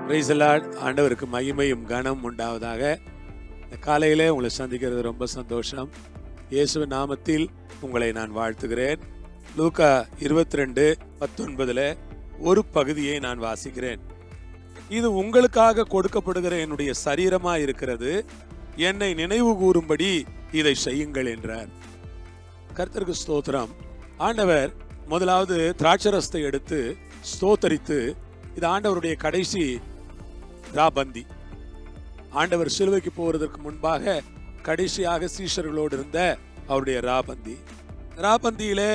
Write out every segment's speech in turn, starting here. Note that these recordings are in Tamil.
Praise the Lord. ஆண்டவருக்கு மகிமையும் கனம் உண்டாவதாக. இந்த காலையிலே உங்களை சந்திக்கிறது ரொம்ப சந்தோஷம். இயேசுவின் நாமத்தில் உங்களை நான் வாழ்த்துகிறேன். லூக்கா 22:19 ஒரு பகுதியை நான் வாசிக்கிறேன். இது உங்களுக்காக கொடுக்கப்படுகிற என்னுடைய சரீரமா இருக்கிறது, என்னை நினைவு கூறும்படி இதை செய்யுங்கள் என்றார். கர்த்தருக்கு ஸ்தோத்திரம். ஆண்டவர் முதலாவது திராட்சரசத்தை எடுத்து ஸ்தோத்தரித்து, இது ஆண்டவருடைய கடைசி ராபந்தி. ஆண்டவர் சிலுவைக்கு போவதற்கு முன்பாக கடைசியாக சீஷர்களோடு இருந்த அவருடைய ராபந்தியிலே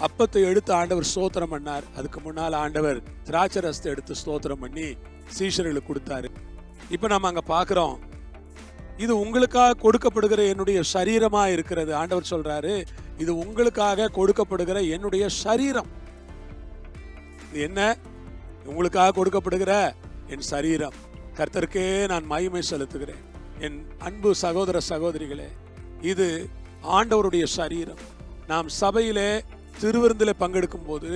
அப்பத்தை எடுத்து ஆண்டவர் ஸ்தோத்திரம் பண்ணார். அதுக்கு முன்னால் ஆண்டவர் திராட்சரசத்தை எடுத்து ஸ்தோத்திரம் பண்ணி சீஷர்களுக்கு கொடுத்தாரு. இப்ப நம்ம அங்க பாக்குறோம், இது உங்களுக்காக கொடுக்கப்படுகிற என்னுடைய சரீரமா இருக்கிறது. ஆண்டவர் சொல்றாரு, இது உங்களுக்காக கொடுக்கப்படுகிற என்னுடைய சரீரம். இது என்ன? உங்களுக்காக கொடுக்கப்படுகிற என் சரீரம். கர்த்தருக்கே நான் மகிமை செலுத்துகிறேன். என் அன்பு சகோதர சகோதரிகளே, இது ஆண்டவருடைய சரீரம். நாம் சபையிலே திருவிருந்திலே பங்கெடுக்கும் போது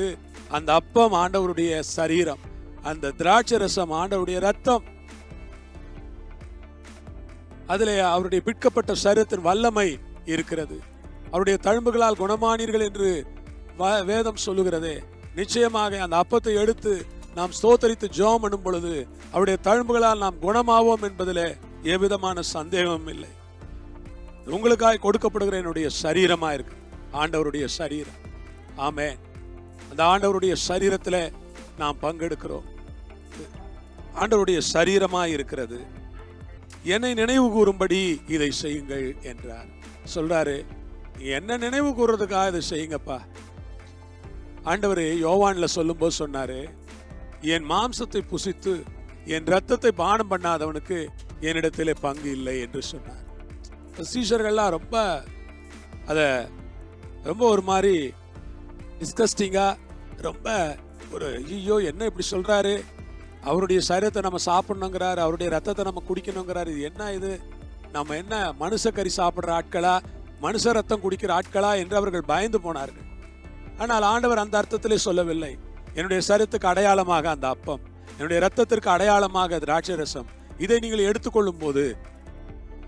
அந்த அப்பம் ஆண்டவருடைய சரீரம், அந்த திராட்சரசம் ஆண்டவருடைய ரத்தம். அதிலே அவருடைய பிற்கப்பட்ட சரீரத்தின் வல்லமை இருக்கிறது. அவருடைய தழும்புகளால் குணமானீர்கள் என்று வேதம் சொல்லுகிறதே. நிச்சயமாக அந்த அப்பத்தை எடுத்து நாம் ஸ்தோத்தரித்து ஜெபம் பண்ணும் பொழுது அவருடைய தழும்புகளால் நாம் குணமாவோம் என்பதிலே எவ்விதமான சந்தேகமும் இல்லை. உங்களுக்காக கொடுக்கப்படுகிற என்னுடைய சரீரமா இருக்கு, ஆண்டவருடைய சரீரம். ஆமென். அந்த ஆண்டவருடைய சரீரத்துல நாம் பங்கெடுக்கிறோம். ஆண்டவருடைய சரீரமா இருக்கிறது. என்னை நினைவு கூறும்படி இதை செய்யுங்கள் என்றார். சொல்றாரு, என்ன நினைவு கூறுறதுக்காக இதை செய்யுங்கப்பா. ஆண்டவர் யோவான்ல சொல்லும் போது சொன்னாரு, என் மாம்சத்தை புசித்து என் ரத்தத்தை பானம் பண்ணாதவனுக்கு என்னிடத்திலே பங்கு இல்லை என்று சொன்னார். சீஷர்கள்லாம் ரொம்ப ஒரு மாதிரி டிஸ்கஸ்டிங்கா, ரொம்ப ஒரு ஐயோ என்ன இப்படி சொல்றாரு, அவருடைய சரீரத்தை நம்ம சாப்பிடணுங்கிறாரு, அவருடைய ரத்தத்தை நம்ம குடிக்கணுங்கிறாரு, இது என்ன, இது நம்ம என்ன மனுஷ கறி சாப்பிடுற ஆட்களா, மனுஷ ரத்தம் குடிக்கிற ஆட்களா என்று அவர்கள் பயந்து போனார்கள். ஆனால் ஆண்டவர் அந்த அர்த்தத்திலே சொல்லவில்லை. என்னுடைய சரீரத்துக்கு அடையாளமாக அந்த அப்பம், என்னுடைய ரத்தத்திற்கு அடையாளமாக திராட்சரசம், இதை நீங்கள் எடுத்துக்கொள்ளும் போது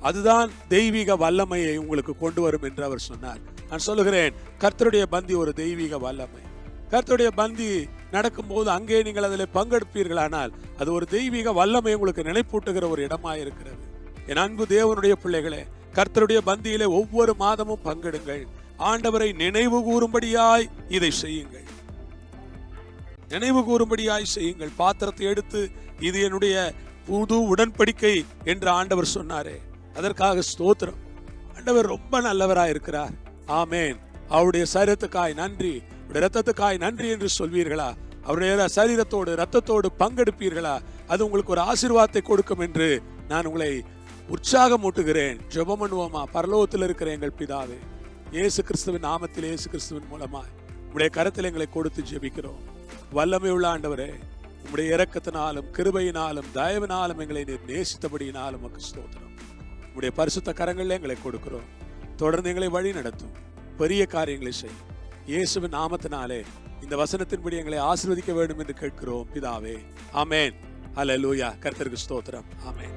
அதுதான் தெய்வீக வல்லமையை உங்களுக்கு கொண்டு வரும் என்று அவர் சொன்னார். நான் சொல்லுகிறேன், கர்த்தருடைய பந்தி ஒரு தெய்வீக வல்லமை. கர்த்தருடைய பந்தி நடக்கும் போது அங்கே நீங்கள் அதில் பங்கெடுப்பீர்களானால் அது ஒரு தெய்வீக வல்லமை உங்களுக்கு நினைப்பூட்டுகிற ஒரு இடமாக இருக்கிறது. என் அன்பு தேவனுடைய பிள்ளைகளே, கர்த்தருடைய பந்தியிலே ஒவ்வொரு மாதமும் பங்கெடுங்கள். ஆண்டவரை நினைவு கூறும்படியாய் இதை செய்யுங்கள். நினைவு கூறும்படியாய் செய்யுங்கள். பாத்திரத்தை எடுத்து, இது என்னுடைய புது உடன்படிக்கை என்று ஆண்டவர் சொன்னாரே, அதற்காக ஸ்தோத்திரம். ஆண்டவர் ரொம்ப நல்லவராய் இருக்கிறார். ஆமேன். அவருடைய சரீரத்துக்காய் நன்றி, அவருடைய ரத்தத்துக்காய் நன்றி என்று சொல்வீர்களா? அவருடைய சரீரத்தோடு ரத்தத்தோடு பங்கெடுப்பீர்களா? அது உங்களுக்கு ஒரு ஆசீர்வாதத்தை கொடுக்கும் என்று நான் உங்களை உற்சாகம் ஊட்டுகிறேன். ஜெபம் பண்ணுவோமா? பரலோகத்தில் இருக்கிற எங்கள் பிதாவே, இயேசு கிறிஸ்துவின் நாமத்தில், இயேசு கிறிஸ்துவின் மூலமாய் உங்களுடைய கரத்தில் எங்களை கொடுத்து ஜெபிக்கிறோம். வல்லமை உள்ள ஆண்டவரே, உம்முடைய இரக்கத்தினாலும் கிருபையினாலும் தயவினாலும் எங்களை நீர் நேசித்தபடியினாலும் உமக்கு ஸ்தோத்திரம். உம்முடைய பரிசுத்த கரங்களில் எங்களை கொடுக்கிறோம். தொடர்ந்து எங்களை வழி நடத்தும், பெரிய காரியங்களை செய்யும். இயேசுவின் நாமத்தினாலே இந்த வசனத்தின்படி எங்களை ஆசீர்வதிக்க வேண்டும் என்று கேட்கிறோம் பிதாவே. ஆமென். ஹல்லேலூயா. கர்த்தருக்கு ஸ்தோத்திரம். ஆமென்.